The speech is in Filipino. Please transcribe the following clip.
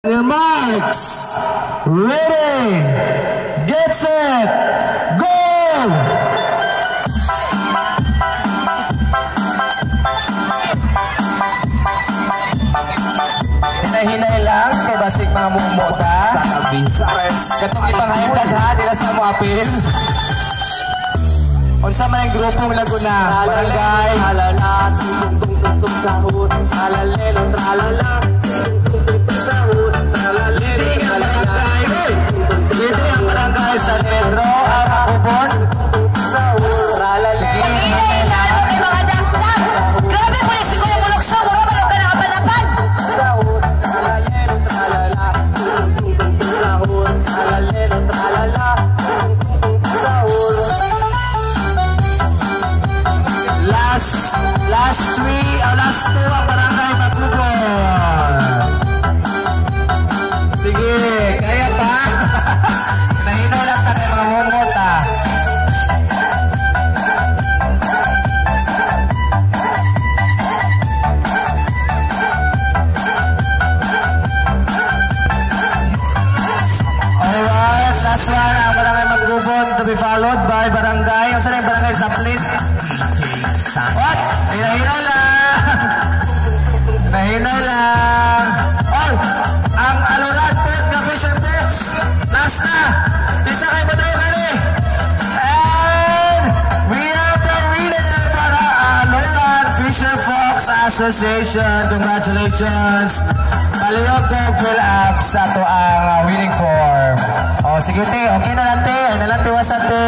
Your marks, ready, get set, go! Hinahinay lang kay basig mga mumota. Katong ipanghahindag ha, nila sa mo apil. Unsa man ang grupong Laguna, barangay. Alala, tung-tung-tung-tung sahod, alalelo, tralala. Dito ang barangay San Pedro, Aracobon. Sige, lalo kay mga dakdak. Grabe mo na siguro yung mulokso, mura malok ka nakapanapan. Last two ang barangay Magubon. Sige, kaya pa? Nahino lang ka kay mga mumota. Alright, last one ang barangay Magubon to be followed by barangay. Ang saan yung barangay Saplit? What? Hina-hina lang. Nahina lang. Oh, ang Aloran Port na Fisher Fox. Last na. Isa kayo ba tayo kani? And we have the winner para Aloran Fisher Fox Association. Congratulations. Palihog kong fill up sa ito ang winning form. Oh, sige te. Okay na lang te. Ay na lang te wasat te.